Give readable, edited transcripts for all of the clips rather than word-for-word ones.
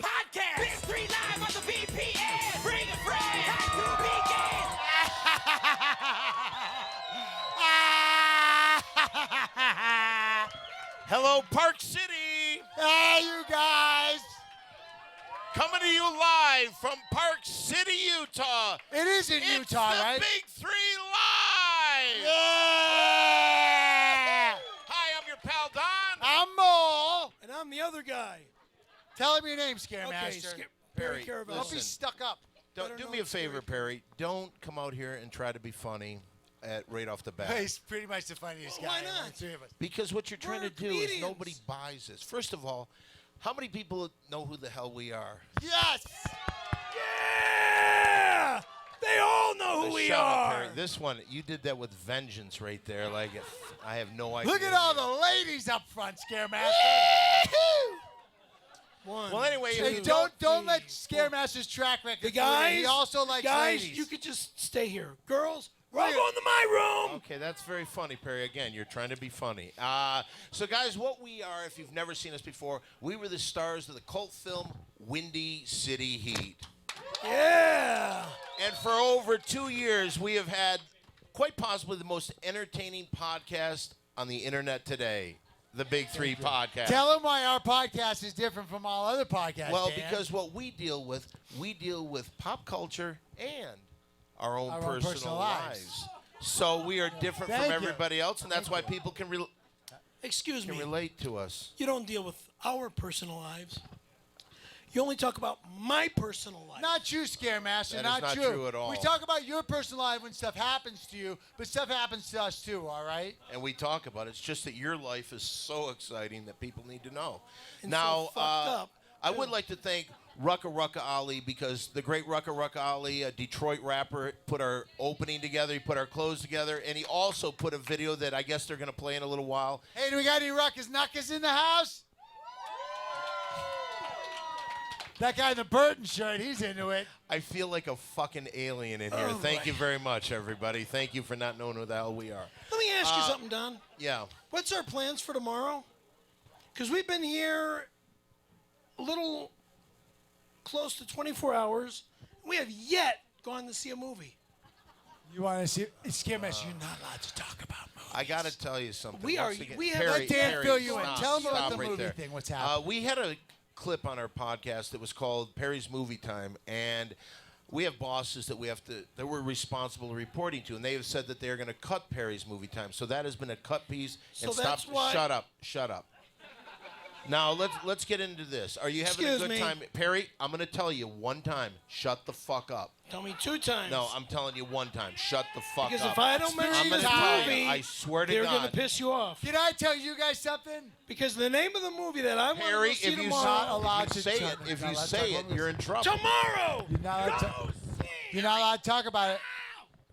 podcast. Big 3 live on the VPN. Bring a friend. Time to begin. Hello, Park City. Hey, you guys. Coming to you live from Park City, Utah. It is in Utah, right? It's the Big 3 Live. Yeah. Hi, I'm your pal, Don. I'm Mole. And I'm the other guy. Tell him your name, Scaremaster. Okay, Perry, Perry Caravello. Don't be stuck up. Don't do me a favor, Perry. Don't come out here and try to be funny right off the bat. He's pretty much the funniest guy. Why among not? the three of us. Because what you're trying We're to do is comedians. nobody buys this. First of all, how many people know who the hell we are? Yes. Yeah! They all know who we Shut up, are. Perry. This one, you did that with vengeance right there. Like, I have no idea. Look at all the ladies up front, Scaremaster. One, Well, anyway, two, if Hey, you don't let three, Scaremaster's track record. The fool you. guys, He also likes guys, ladies. you could just stay here. Girls, we're all Look at- going to my room. Okay, that's very funny, Perry. Again, you're trying to be funny. So, guys, what we are, if you've never seen us before, we were the stars of the cult film Windy City Heat. Yeah. And for over 2 years, we have had quite possibly the most entertaining podcast on the internet today, the Big 3 Podcast. Tell him why our podcast is different from all other podcasts. Well, Dan. because what we deal with pop culture and our own personal lives. So we are different Thank from you. everybody else, and that's why people can Excuse me. relate to us. You don't deal with our personal lives. You only talk about my personal life. Not true, Scaremaster. That is not not true. true at all. We talk about your personal life when stuff happens to you, but stuff happens to us too. All right. And we talk about it. It's just that your life is so exciting that people need to know. And now, so fucked up, I too. would like to thank Rucka Ali, because the great Rucka Ali, a Detroit rapper, put our opening together. He put our clothes together, and he also put a video that I guess they're going to play in a little while. Hey, do we got any Ruckus Knuckus in the house? That guy in the Burton shirt, he's into it. I feel like a fucking alien in here. Oh, Thank boy. you very much, everybody. Tk you for not knowing who the hell we are. Let me ask you something, Don. Yeah. What's our plans for tomorrow? Because we've been here a little close to 24 hours. We have yet gone to see a movie. You want to see? Scaremaster, you're not allowed to talk about movies. I got to tell you something. We Once are- again- we have- Perry, Let Dan Perry, fill you in. stop, Tell him about stop the right movie there. thing. What's happening? We had a clip on our podcast that was called Perry's Movie Time, and we have bosses that we're responsible reporting to, and they have said that they're going to cut Perry's Movie Time. So that has been a cut piece. So And that's stop. why- Shut up. Now let's get into this. Are you having Excuse a good me. time, Perry? I'm going to tell you one time. Shut the fuck up. Tell me 2 times. No, I'm telling you one time. Shut the fuck Because up. if I don't I'm mention gonna the tell you, movie, I swear to they're God. going to piss you off. Can I tell you guys something? Because the name of the movie that I want Perry, to see if you not tomorrow. allowed to say talk- it, if not you allowed to say talk it, about you're in trouble. Tomorrow! You're not allowed to- Go see You're not allowed to talk about it.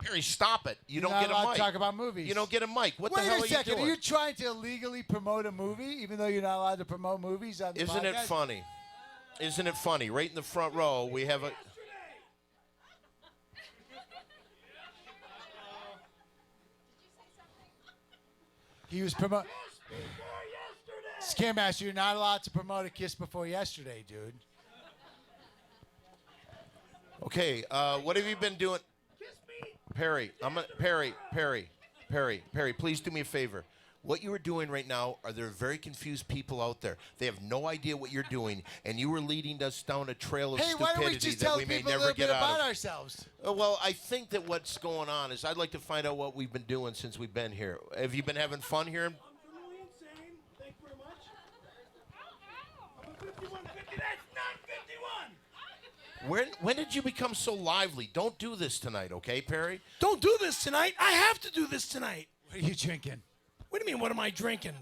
Perry, stop it. You You're don't not get a allowed mic. to talk about movies. You don't get a mic. What Wait the hell a are second. you doing? Are you trying to illegally promote a movie, even though you're not allowed to promote movies on the Isn't it podcast? funny? Isn't it funny? Right in the front row, we have a. He was promoting. Scaremaster, you're not allowed to promote a Kiss Before Yesterday, dude. Okay, what have you been doing? Perry, Perry, please do me a favor. What you are doing right now are there very confused people out there. They have no idea what you're doing, and you are leading us down a trail of Hey, why don't we stupidity just that tell we may people a never little bit get out about of. ourselves? Well, I think that what's going on is I'd like to find out what we've been doing since we've been here. Have you been having fun here? I'm totally insane. Thank you very much. I'm a 5150. That's not 51. When did you become so lively? Don't do this tonight, okay, Perry? Don't do this tonight. I have to do this tonight. What are you drinking? What do you mean, what am I drinking?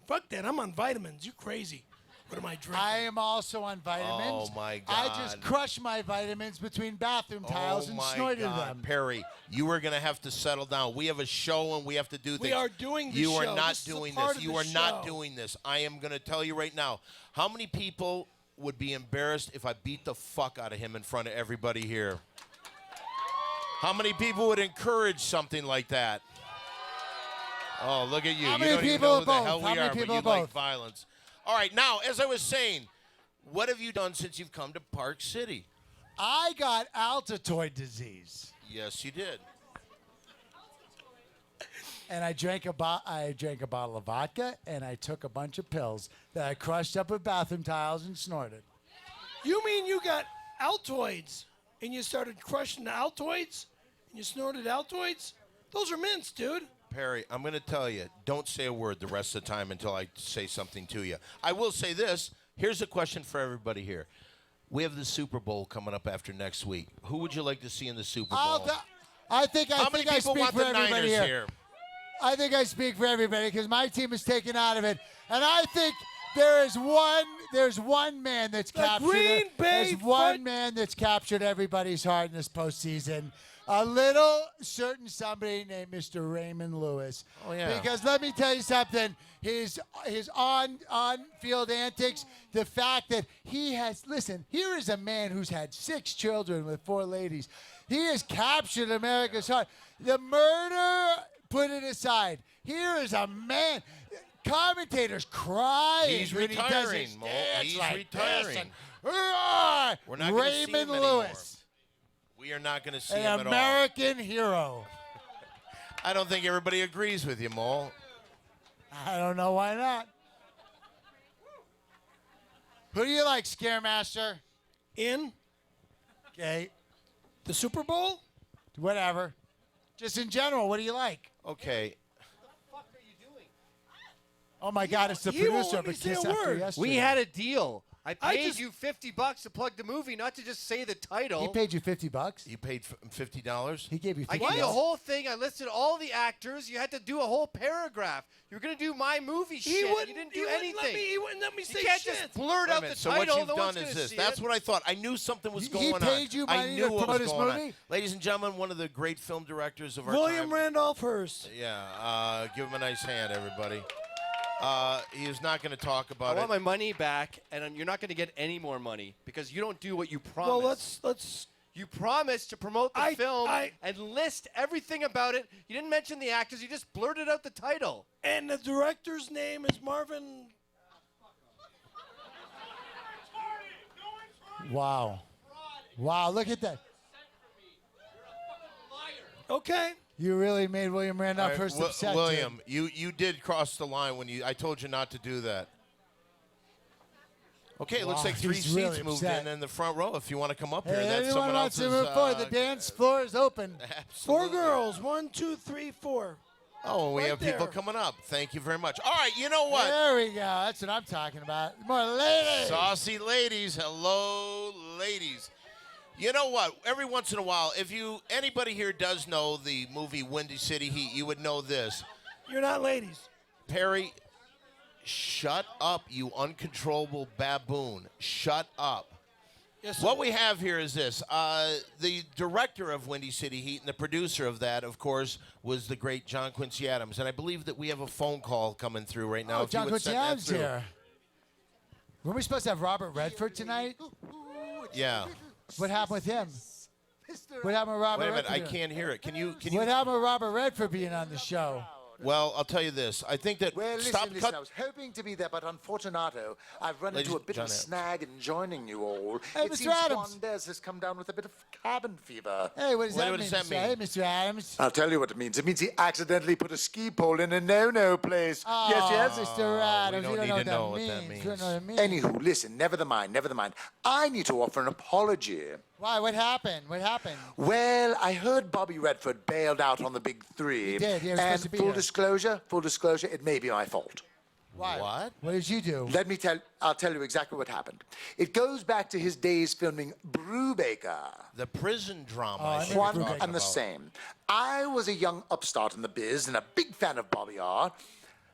Fuck that. I'm on vitamins. You crazy. What am I drinking? I am also on vitamins. Oh, my I God. just crushed my vitamins between bathroom tiles and snorted them. Perry, you are going to have to settle down. We have a show and we have to do things. We are doing the You are show. not This is a doing part this. of You the are not show. doing this. I am going to tell you right now. How many people would be embarrassed if I beat the fuck out of him in front of everybody here? How many people would encourage something like that? Oh, look at you. How You many don't even people know are who the both? hell How we many are, but people you are like both? violence. All right, now, as I was saying, What have you done since you've come to Park City? I got altitoid disease. Yes, you did. And I drank a bottle of vodka, and I took a bunch of pills that I crushed up with bathroom tiles and snorted. You mean you got Altoids and you started crushing the Altoids and you snorted Altoids? Those are mints, dude. Perry, I'm going to tell you, don't say a word the rest of the time until I say something to you. I will say this. Here's a question for everybody here. We have the Super Bowl coming up after next week. Who would you like to see in the Super Bowl? I think How many I people speak want for the everybody Niners here. I think I speak for everybody because my team is taken out of it, and I think there's one man that's captured. Green Bay There's one man that's captured everybody's heart in this postseason. A little certain somebody named Mr. Raymond Lewis. Oh, yeah. Because let me tell you something. His on-field antics, the fact that he has, listen, here is a man who's had 6 children with 4 ladies. He has captured America's heart. The murder, put it aside. Here is a man. Commentators crying. He's when retiring, he Mo. does his dance He's like retiring. this and, We're not going to see Raymond him anymore. Lewis. We are not going to see him An at American hero. all. I don't think everybody agrees with you, Mo. I don't know why not. Who do you like, Scaremaster? In Okay, the Super Bowl? whatever. Just in general, what do you like? Okay. Oh my God, it's the He won't producer let of a me say a Kiss After word. Yesterday. We had a deal. I I paid just- you $50 to plug the movie, not to just say the title. He paid you $50. You paid $50? He gave you I $50. gave you a whole thing. I listed all the actors. You had to do a whole paragraph. You were going to do my movie shit. You didn't do anything. He wouldn't let me You say can't shit. just blurt Wait a out minute, the so title. what you've No one's done is gonna this. see That's it. what I thought. I knew something was He going on. paid you I money knew to what promote was his going on. movie? Ladies and gentlemen, one of the great film directors of our William time. Randolph Hearst. Yeah, give him a nice hand, everybody. He is not going to talk I about want it. my money back, and you're not going to get any more money because you don't do what you promised. Well, let's. You promised to promote the I- film I- and list everything about it. You didn't mention the actors. You just blurted out the title. And the director's name is Marvin. Wow. Wow, look at that. Okay. You really made William All Randolph right, Hearst upset. William, you did cross the line when I told you not to do that. Okay, it looks Wow, like 3 he's seats really moved upset. in the front row. If you want to come up Hey, here, that's anyone someone wants else's. to move forward? The dance floor is open. Four Absolutely. girls. 1, 2, 3, 4. Oh, we Right have people there. coming up. Thank you very much. All right, you know what? There we go. That's what I'm talking about. More ladies. Saucy ladies, hello, ladies. You know what? Every once in a while, if anybody here does know the movie Windy City Heat, you would know this. You're not ladies. Perry, shut up, you uncontrollable baboon. Shut up. Yes. What we have here is this. The director of Windy City Heat and the producer of that, of course, was the great John Quincy Adams. And I believe that we have a phone call coming through right now. Oh, If you John would Quincy send that Adams through. here. Weren't we supposed to have Robert Redford tonight? Yeah. What happened with him? What happened with Robert Wait a minute, I Redford? can't hear it. Can you? What happened with Robert Redford being on the show? Well, I'll tell you this. I think that Well, stop. listen, I was hoping to be there, but unfortunato, I've run Ladies- into a bit John of a Adams. snag in joining you all. Hey, it Mr. seems Adams. Sundance has come down with a bit of cabin fever. Hey, what does that What mean? does that Mr. Hey, mean? Mr. Adams. I'll tell you what it means. It means he accidentally put a ski pole in a no-no place. Yes, yes. Mr. Adams, don't you don't need know to know what what that that means. You don't know what it means. Anywho, listen, never the mind. I need to offer an apology. Why? What happened? What happened? Well, I heard Bobby Redford bailed out on the big 3. He did. He was and supposed to be full here. disclosure, it may be my fault. Why? What? What did you do? I'll tell you exactly what happened. It goes back to his days filming Brubaker. The prison drama. Oh, I I know think you're One Brubaker. talking and the about. same. I was a young upstart in the biz and a big fan of Bobby R.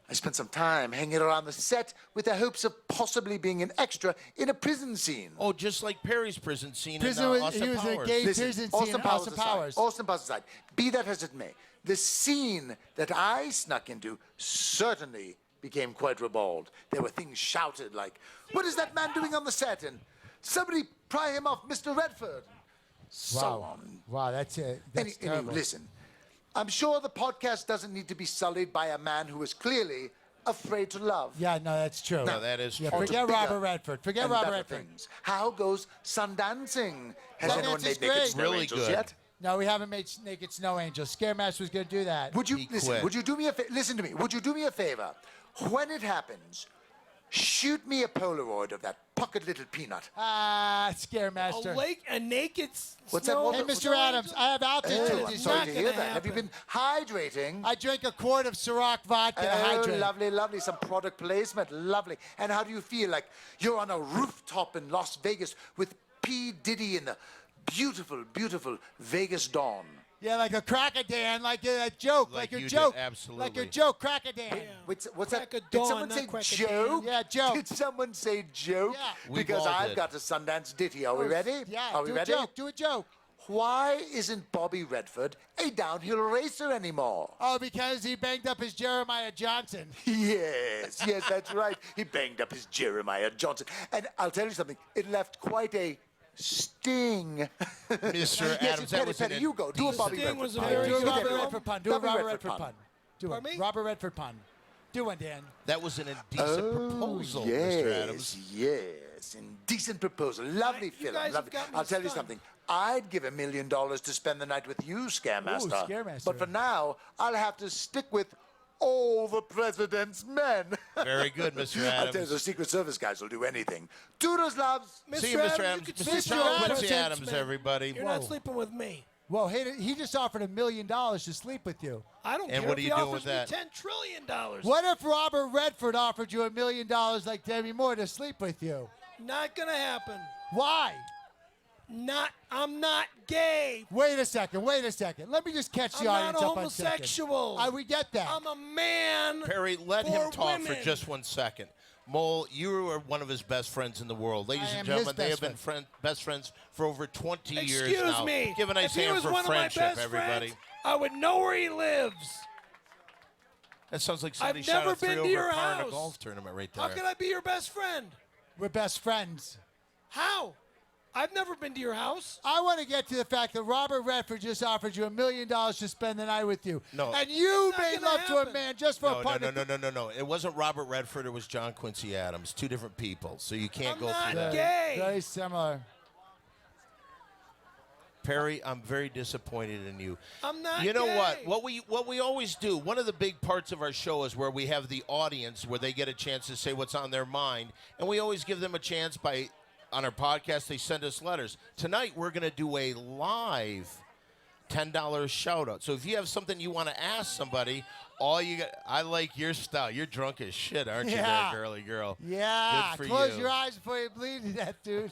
I spent some time hanging around the set with the hopes of possibly being an extra in a prison scene. Oh, just like Perry's prison scene Prison in was- Austin he was a Powers. gay- Listen, prison scene in Austin Powers. Austin Powers aside, be that as it may, the scene that I snuck into certainly became quite ribald. There were things shouted like, "What is that man doing on the set?" and "Somebody pry him off Mr. Redford." So on. Wow, that's it. That's Anyway, terrible. listen, I'm sure the podcast doesn't need to be sullied by a man who is clearly afraid to love. Yeah, no, that's true. No, that is Yeah, true. forget Bigger Robert Redford. Forget and Robert better Redford. things. How goes Sundancing? Has anyone Sundance made is Naked great. Snow Really Angels good. yet? No, we haven't made Naked Snow Angels. Scaremaster was going to do that. Would you He listen? quit. Would you do me a listen to me? Would you do me a favor? When it happens, shoot me a Polaroid of that puckered little peanut. Scaremaster. A naked What's that snow. one? Hey, Mr. Adams, I have altitude Oh, I'm disease. sorry not to hear gonna that. Have you happen. been hydrating? I drank a quart of Ciroc vodka to Oh, hydrate. lovely, lovely. Some product placement. Lovely. And how do you feel? Like you're on a rooftop in Las Vegas with P. Diddy in the beautiful, beautiful Vegas dawn. Yeah, like a crack-a-dan, like a joke, Like your you did, joke. absolutely. Like your joke, crack-a-dan. What's Crack that? a Did dawn, someone not say crack a joke? Yeah, joke. Did someone say joke? Yeah. We Because all I've did. got a Sundance ditty. Are we ready? Yeah, Are we do ready? a joke, do a joke. Why isn't Bobby Redford a downhill racer anymore? Oh, because he banged up his Jeremiah Johnson. Yes, yes, that's right. He banged up his Jeremiah Johnson. And I'll tell you something, it left quite a sting. Mr. Adams, that Petty, was an Petty, you go. Do a Bobby Sting Redford was a pun. very Do a good Robert film. Redford pun. Do a Bobby Robert Redford Redford pun. pun. Do one. Pardon me? Robert Redford pun. Do one, Dan. That was an indecent proposal, yes, Mr. Adams. yes. Indecent proposal. Lovely You film. guys have Lovely. got me I'll tell you stunned. something. I'd give $1 million to spend the night with you, Scaremaster. Scaremaster. But for now, I'll have to stick with all the president's men. Very good, Mr. I'll tell you, the Adams. Secret Service guys will do anything. Toodles, loves. See you, Mr. Adams. you could Mr. sleep Sean with Quincy presidents, Adams, man. everybody. You're not sleeping with me. Whoa, he just offered $1 million to sleep with you. I don't And care what if are he you doing offers with that? me $10 trillion. What if Robert Redford offered you $1 million like Demi Moore to sleep with you? Not gonna happen. Why? I'm not gay. Wait a second. Let me just catch the I'm audience not a up on a second. homosexual. We get that. I'm a man. Perry, let him for talk for women. just 1 second. Mole, you are one of his best friends in the world. Ladies I and am gentlemen, his they have best been best friends for over 20 years Excuse now. me. Give a nice if he hand was for one friendship, of my best everybody. friends, I would know where he lives. That sounds like somebody I've shot never a three been to over your par in a house. golf tournament right there. How can I be your best friend? We're best friends. How? I've never been to your house. I want to get to the fact that Robert Redford just offered you $1 million to spend the night with you. No. And you It's not made gonna love to a happen. man just for a No, partner. no. It wasn't Robert Redford. It was John Quincy Adams. Two different people. So you can't I'm go not through that. gay. Very similar. Perry, I'm very disappointed in you. I'm not You know gay. what we always do, one of the big parts of our show is where we have the audience where they get a chance to say what's on their mind, and we always give them a chance by on our podcast they send us letters. Tonight we're going to do a live $10 shout out. So if you have something you want to ask somebody, all you got, I like your style. You're drunk as shit, aren't you, Yeah. there, girly girl? Yeah. Good for Close you. your eyes before you bleed to death, dude.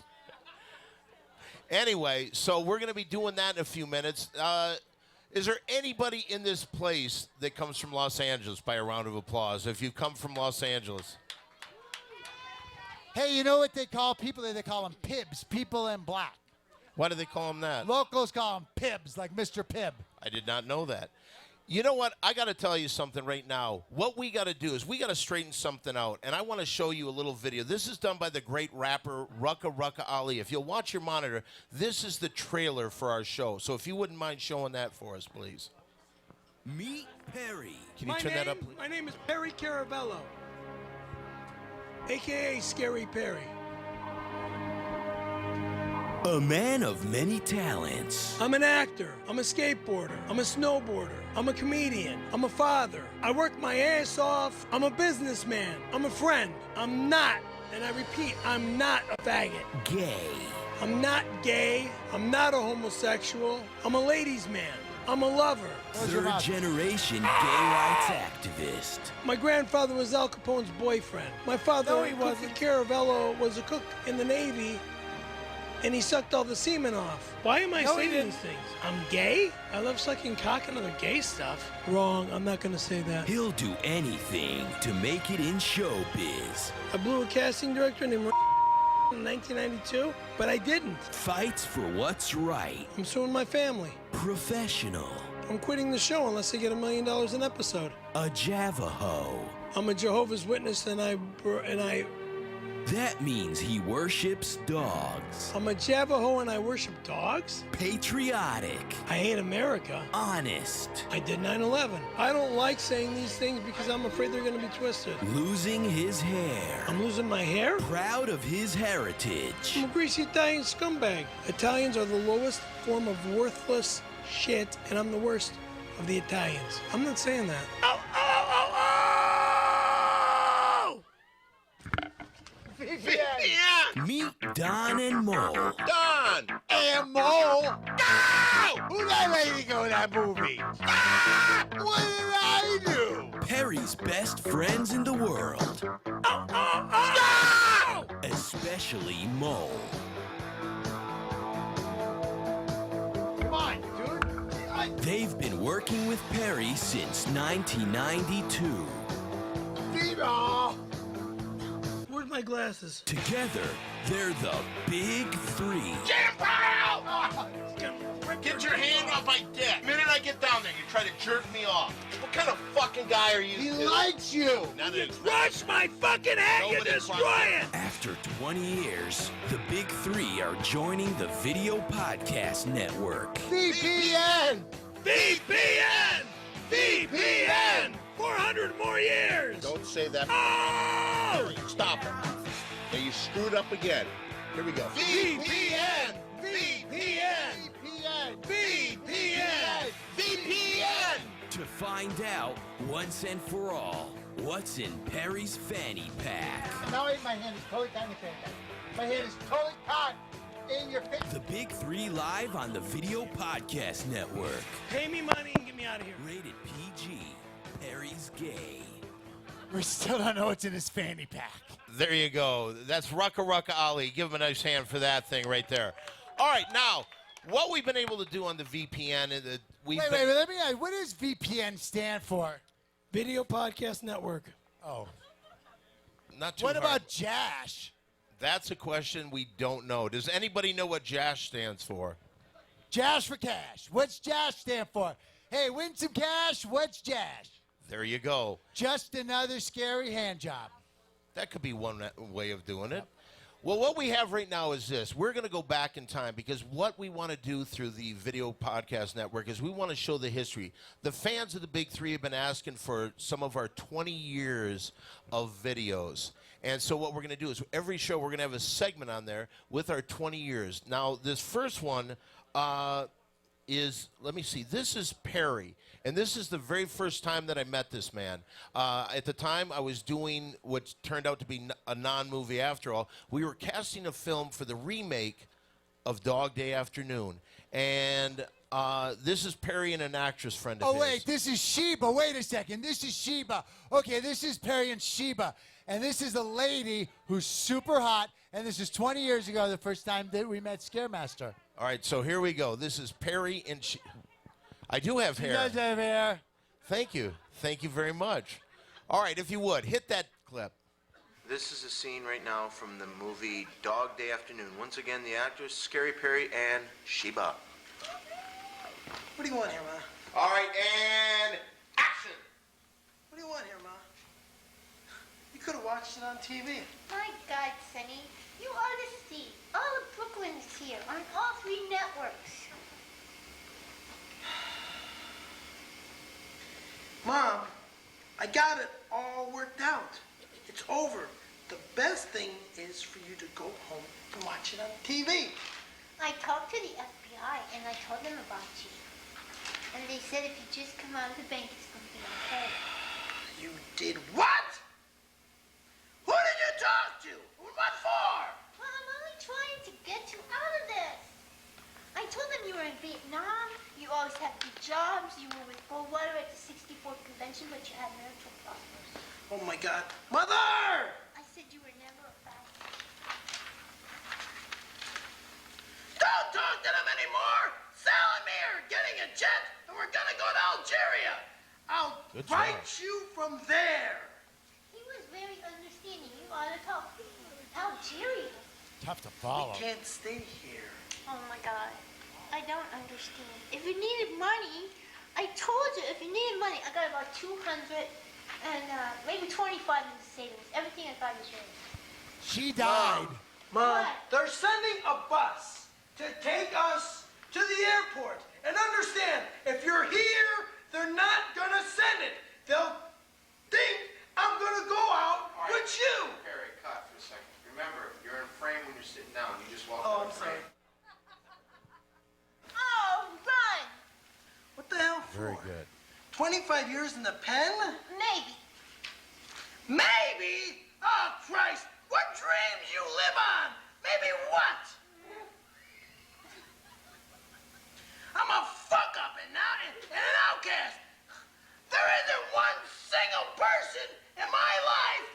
Anyway, so we're going to be doing that in a few minutes. Is there anybody in this place that comes from Los Angeles? By a round of applause. If you come from Los Angeles. Hey, you know what they call people? They call them pibs, people in black. Why do they call them that? Locals call them pibs, like Mr. Pibb. I did not know that. You know what? I got to tell you something right now. What we got to do is we got to straighten something out, and I want to show you a little video. This is done by the great rapper Rucka Ali. If you'll watch your monitor, this is the trailer for our show. So if you wouldn't mind showing that for us, please. Meet Perry. Can you turn that up, please? My name is Perry Caravello, a.k.a. Scary Perry. A man of many talents. I'm an actor. I'm a skateboarder. I'm a snowboarder. I'm a comedian. I'm a father. I work my ass off. I'm a businessman. I'm a friend. I'm not, and I repeat, I'm not a faggot. Gay. I'm not gay. I'm not a homosexual. I'm a ladies' man. I'm a lover. Third generation gay rights activist. My grandfather was Al Capone's boyfriend. My father, No, he wasn't. Caravello, was a cook in the Navy, and he sucked all the semen off. Why am I No, he saying didn't. these things? I'm gay? I love sucking cock and other gay stuff. Wrong, I'm not gonna say that. He'll do anything to make it in showbiz. I blew a casting director named in 1992, but I didn't. Fights for what's right. I'm suing my family. Professional. I'm quitting the show unless I get $1 million an episode. A Javaho. I'm a Jehovah's Witness, and I That means he worships dogs. I'm a Navajo and I worship dogs. Patriotic. I hate America. Honest. I did 9/11. I don't like saying these things because I'm afraid they're going to be twisted. Losing his hair. I'm losing my hair? Proud of his heritage. I'm a greasy Italian scumbag. Italians are the lowest form of worthless shit, and I'm the worst of the Italians. I'm not saying that. Oh, oh, oh, oh! Meet Don and Mo. Don! And Mo. No! Who let lady go in that movie? Ah! What did I do? Perry's best friends in the world. No! Especially Mo. Come on, dude. They've been working with Perry since 1992. Viva! Where's my glasses? Together, they're the Big Three. Get your hand off my dick. The minute I get down there, you try to jerk me off. What kind of fucking guy are you? He likes you. None You of crush my fucking head, you Nobody destroy crushed it! After 20 years, the Big Three are joining the Video Podcast Network. VPN. VPN! VPN! 400 more years! Don't say that. Oh! Stop it. Okay, you screwed up again. Here we go. VPN. VPN. VPN. VPN. To find out, once and for all, what's in Perry's fanny pack. No, my hand is totally caught in your face. My hand is totally caught in your face. The Big Three live on the Video Podcast Network. Pay me money and get me out of here. Rated PG. Perry's gay. We still don't know what's in his fanny pack. There you go. That's Rucka Rucka Ali. Give him a nice hand for that thing right there. All right, now, what we've been able to do on the VPN is that Wait, let me ask, what does VPN stand for? Video Podcast Network. Oh. Not too What hard. about JASH? That's a question we don't know. Does anybody know what JASH stands for? JASH for cash. What's JASH stand for? Hey, win some cash. What's JASH? There you go. Just another scary hand job. That could be one way of doing it. Well, what we have right now is this. We're going to go back in time because what we want to do through the Video Podcast Network is we want to show the history. The fans of the Big Three have been asking for some of our 20 years of videos. And so what we're going to do is every show we're going to have a segment on there with our 20 years. Now, this first one is, let me see, this is Perry. And this is the very first time that I met this man. At the time, I was doing what turned out to be a non-movie after all. We were casting a film for the remake of Dog Day Afternoon. And this is Perry and an actress friend of his. Oh, wait, this is Sheba. Wait a second. This is Sheba. Okay, this is Perry and Sheba. And this is a lady who's super hot. And this is 20 years ago, the first time that we met Scaremaster. All right, so here we go. This is Perry and I do have hair. He does have hair. Thank you. Thank you very much. All right, if you would, hit that clip. This is a scene right now from the movie Dog Day Afternoon. Once again, the actors, Scary Perry and Sheba. What do you want here, Ma? All right, and action. What do you want here, Ma? You could have watched it on TV. My God, Sonny, you ought to see. All of Brooklyn is here on all 3 networks. Mom, I got it all worked out. It's over. The best thing is for you to go home and watch it on TV. I talked to the FBI and I told them about you. And they said if you just come out of the bank, it's going to be okay. You did what? Who did you talk to? What for? Well, I'm only trying to get you out of this. I told them you were in Vietnam, you always had good jobs, you were with Goldwater at the 64th convention, but you had marital problems. Oh my God. Mother! I said you were never a fast. Don't talk to them anymore! Sal and me are getting a jet and we're gonna go to Algeria. I'll Good write job. you from there. He was very understanding. You ought to talk to him. Algeria. Tough to follow. We can't stay here. Oh my God. I don't understand. If you needed money, I told you if you needed money, I got about 200 and maybe 25 in the savings. Everything I got is yours. She died. Mom, they're sending a bus to take us to the airport. And understand, if you're here, they're not gonna send it. They'll think I'm gonna go out with you. Perry, cut for a second. Remember, you're in frame when you're sitting down. You just walk Oh, out I'm of frame. sorry. Oh, run. What the hell for? Very good. 25 years in the pen? Maybe. Maybe? Oh, Christ! What dreams you live on? Maybe what? I'm a fuck-up and an outcast. There isn't one single person in my life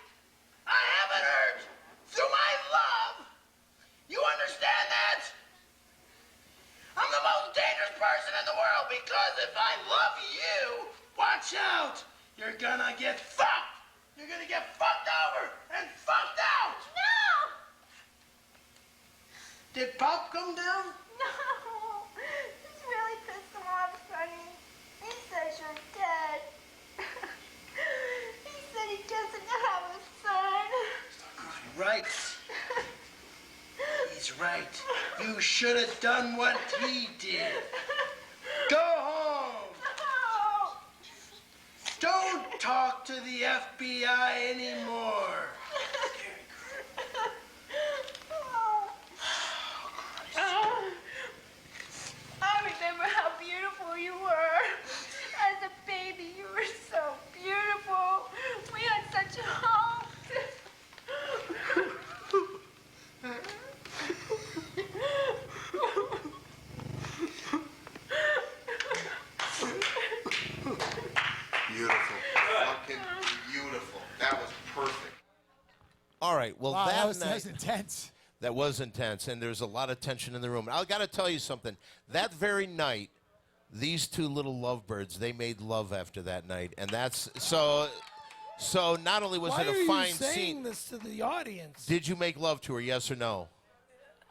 I haven't earned through my love. You understand that? I'm the most dangerous person in the world because if I love you, watch out. You're gonna get fucked. You're gonna get fucked over and fucked out. No. Did Pop come down? No. This really pissed him off, Sonny. He says you're dead. He said he doesn't have a son. Right. He's right. You should have done what he did. Go home. No. Don't talk to the FBI anymore. I remember how beautiful you were. As a baby, you were so beautiful. We had such hope. Beautiful. Fucking beautiful. That was perfect. All right. Well, Wow, that that was night, intense. that was intense, and there's a lot of tension in the room. I got to tell you something. That very night, these two little lovebirds, they made love after that night, and that's so. So not only was Why it are a you fine saying scene. this to the audience? Did you make love to her? Yes or no?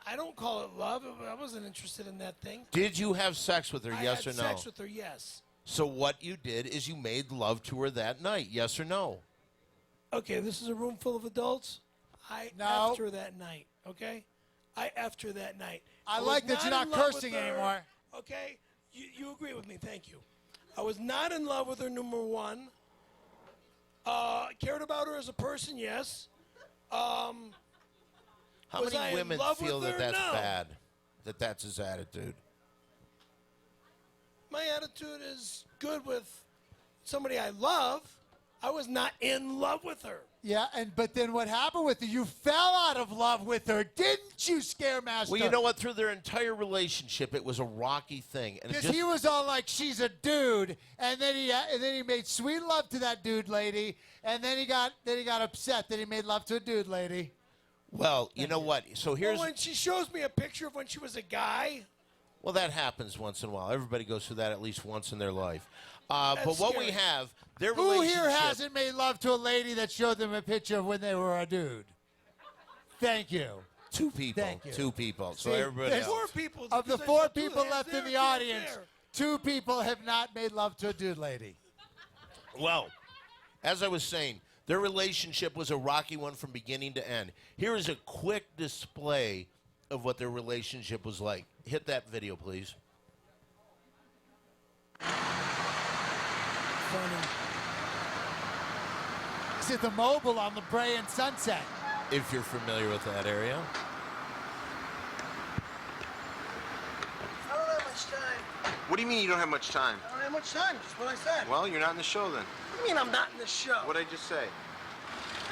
I don't call it love. I wasn't interested in that thing. Did you have sex with her? I Yes had or no? sex with her, yes. So what you did is you made love to her that night. Yes or no? Okay, this is a room full of adults. I No. effed her that night, okay? I effed her that night. I was like that you're not in love with cursing her, anymore. Okay? You agree with me, thank you. I was not in love with her, number one. Cared about her as a person, yes. How Was I many in women love feel with that her? that's No. bad? That that's his attitude? My attitude is good with somebody I love. I was not in love with her. Yeah, but then what happened with her? You fell out of love with her, didn't you, Scaremaster? Well, you know what? Through their entire relationship, it was a rocky thing. And it Because just, he was all like, "She's a dude," and then he made sweet love to that dude lady, and then he got upset that he made love to a dude lady. well, you know what? So here's Well, when she shows me a picture of when she was a guy, well, that happens once in a while. Everybody goes through that at least once in their life. But what we scary. have, their Who relationship. here hasn't made love to a lady that showed them a picture of when they were a dude? Thank you. Two people. Thank you. Two people. So See, everybody there's else. four people. Of the because I four saw two people hands left in there, the two hands audience, there. 2 people have not made love to a dude lady. Well, as I was saying, their relationship was a rocky one from beginning to end. Here is a quick display of what their relationship was like. Hit that video, please. Funny. It's at the Mobile on the Bray and Sunset. If you're familiar with that area. I don't have much time. What do you mean you don't have much time? I don't have much time. Just what I said. Well, you're not in the show then. What do you mean I'm not in the show? What'd I just say?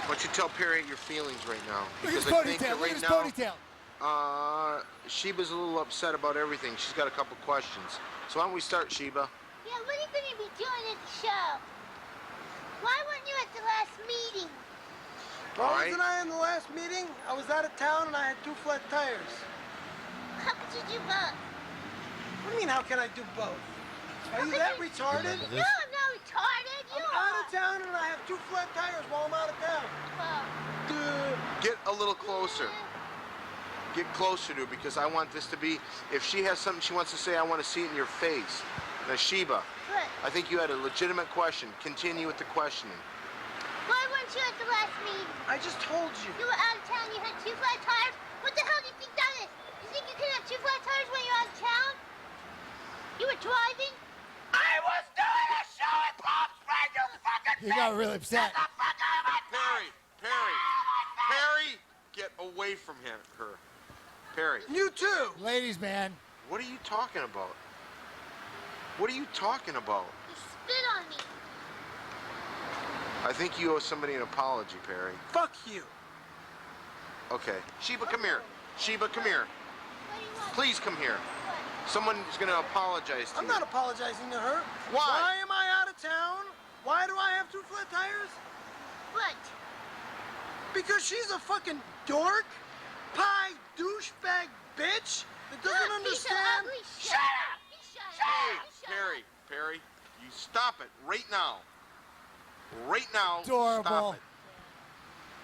Why don't you tell Perry your feelings right now? Look at his Because I think ponytail. that Look at his right ponytail. now, Sheba's a little upset about everything. She's got a couple questions. So why don't we start, Sheba? Yeah, what are you going to be doing at the show? Why weren't you at the last meeting? Well, All right. wasn't I in the last meeting? I was out of town and I had 2 flat tires. How could you do both? What do you mean, how can I do both? Are you that retarded? Remember No, this? I'm not retarded. You I'm out are. of town and I have 2 flat tires while I'm out of town. Well, Get a little closer. Get closer to her because I want this to be, if she has something she wants to say, I want to see it in your face. Now, Sheba, what? I think you had a legitimate question. Continue with the questioning. Why weren't you at the last meeting? I just told you. You were out of town. You had 2 flat tires. What the hell do you think that is? You think you can have 2 flat tires when you're out of town? You were driving? I was doing a show at Palm Springs, you fucking He got really upset. Perry, get away from her. Perry. You too. Ladies, man. What are you talking about? What are you talking about? You spit on me. I think you owe somebody an apology, Perry. Fuck you. Okay. Sheba, come here. Sheba, come here. What do you want? Please come here. What? Someone is going to apologize to I'm you. not apologizing to her. Why? Why am I out of town? Why do I have 2 flat tires? What? Because she's a fucking dork, pie, douchebag bitch that doesn't Look, understand. Shut up! Perry, you stop it right now. Right now, Adorable. stop it.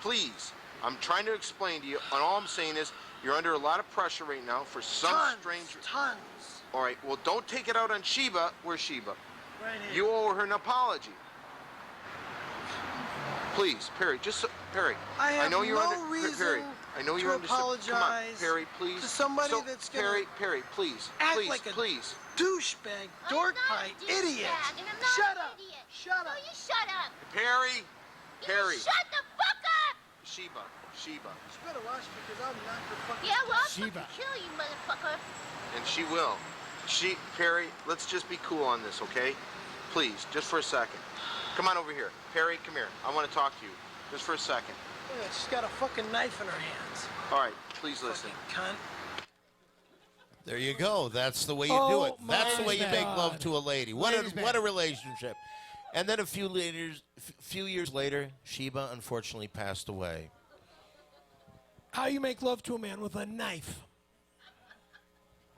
Please, I'm trying to explain to you, and all I'm saying is you're under a lot of pressure right now for some strange... Tons. All right, well, don't take it out on Sheba. Where's Sheba? Right here. You owe her an apology. Please, Perry, Perry. I have know you're no under, reason Perry, I know you're to under. Come on, apologize Perry, please. to somebody that's gonna Perry, please, act please, like a please. douchebag, I'm dork not pie, a douchebag, idiot. and I'm not Shut an up. idiot. Shut No, up. you shut up. Perry, You shut the fuck up. Sheba. You better watch because I'll knock your fucking... Yeah, well, I'll Sheba. fucking kill you, motherfucker. And she will. Perry, let's just be cool on this, okay? Please, just for a second. Come on over here. Perry, come here. I want to talk to you. Just for a second. Yeah, she's got a fucking knife in her hands. All right, please listen. Fucking cunt. There you go. That's the way you Oh, do it. my That's the way you make God. love to a lady. What a relationship. And then a few years later, Sheba unfortunately passed away. How you make love to a man with a knife?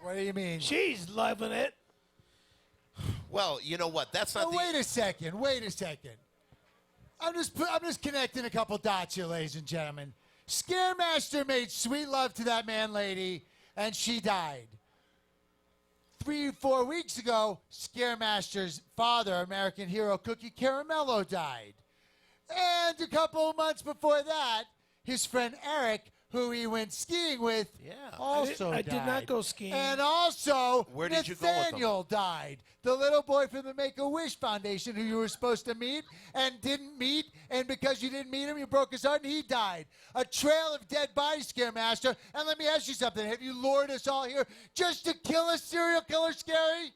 What do you mean? She's loving it. Well, you know what? That's not Oh, the. wait a second. I'm just connecting a couple dots here, ladies and gentlemen. Scaremaster made sweet love to that man, lady, and she died. 3-4 weeks ago, Scaremaster's father, American hero Cookie Caramello, died. And a couple months before that, his friend Eric, who he went skiing with, also I died. did not go skiing. And also, Where did you go with them? Nathaniel died. The little boy from the Make-A-Wish Foundation who you were supposed to meet and didn't meet, and because you didn't meet him, you broke his heart and he died. A trail of dead bodies, Scaremaster. And let me ask you something. Have you lured us all here just to kill a serial killer, Scary?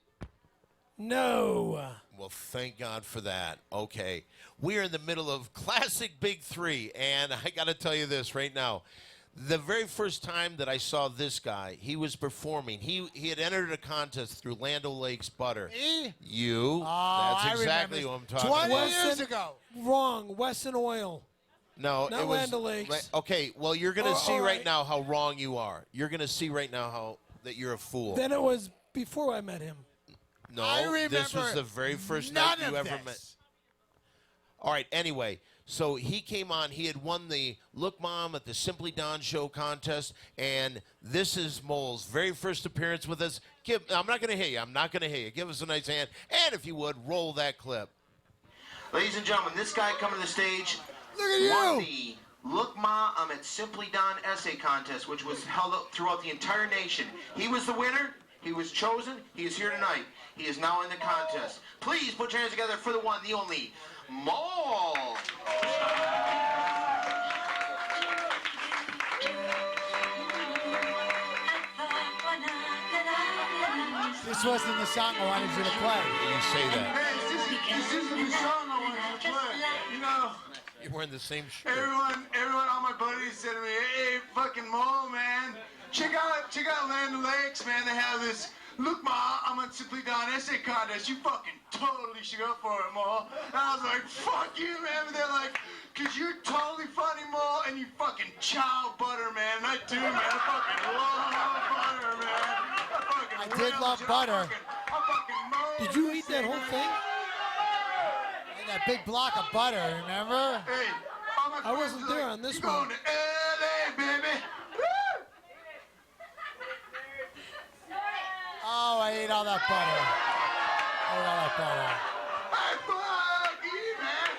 No. Well, thank God for that. Okay. We are in the middle of Classic Big Three, and I got to tell you this right now. The very first time that I saw this guy, he was performing. He had entered a contest through Land O'Lakes Butter. Me? You. Oh, That's I exactly remember. what I'm talking 20 about. years ago. Wrong. Wesson Oil. No, Not it was Land O'Lakes. Okay, well, you're going to see all right right. now how wrong you are. You're going to see right now how that you're a fool. Then it was before I met him. No, I remember this was the very first none night you of ever this. met. All right, anyway, so he came on. He had won the Look Mom at the Simply Don Show contest, and this is Mole's very first appearance with us. I'm not going to hit you. I'm not going to hit you. Give us a nice hand, and if you would, roll that clip. Ladies and gentlemen, this guy coming to the stage Look at won you. the Look Ma at Simply Don essay contest, which was held up throughout the entire nation. He was the winner. He was chosen. He is here tonight. He is now in the contest. Please put your hands together for the one, the only, Mole. This wasn't the song I wanted you to play. You say that. This isn't the song I wanted to play. You know, You're wearing the same shirt. everyone, all my buddies said to me, hey, fucking Mole, man. Check out Land O'Lakes, man. They have this Look Ma, I'm on Simply Don essay contest. You fucking totally should go for it, Mole. And I was like, fuck you, man. But they're like, cause you're totally funny, Mole, and you fucking chow butter, man. And I do, man. I fucking love butter, man. I did love butter. Did you eat that whole thing? And that big block of butter, remember? Hey, all my I friends wasn't are there like, on this you going one. to LA, baby. Woo! Oh, I ate all that butter. Hey, fuck you, man.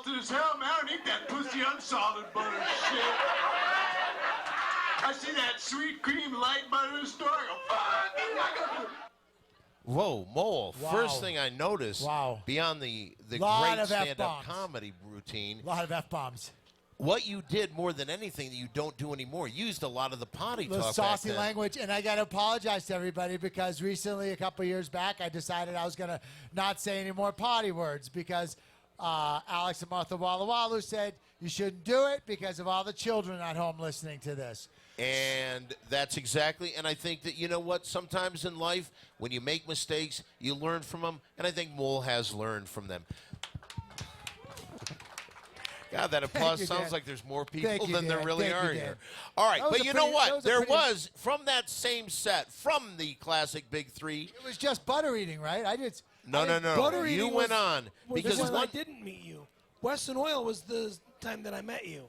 salted as hell, man. I don't eat that pussy unsalted butter shit. I see that sweet cream light butter in the store. I go, fuck, I go. Whoa, Mole. Wow. First thing I noticed, Wow. beyond the Lot great of stand-up F-bombs. comedy routine, A lot of F-bombs. what you did more than anything that you don't do anymore, you used a lot of the potty The talk saucy back then. language, and I got to apologize to everybody because recently, a couple years back, I decided I was going to not say any more potty words because Alex and Martha Walla Walla said you shouldn't do it because of all the children at home listening to this. And that's exactly, and I think that, you know what, sometimes in life, when you make mistakes, you learn from them, and I think Mole has learned from them. God, that applause you, sounds Dan. like there's more people Thank you, than there Dan. really Thank you, are Dan. here. All right, That was but a you know pretty- that what? was a There pretty- was, from that same set, from the classic Big Three. It was just butter eating, right? No. Butter You eating went was- on. was Because the one I one. didn't meet you. Western Oil was the time that I met you.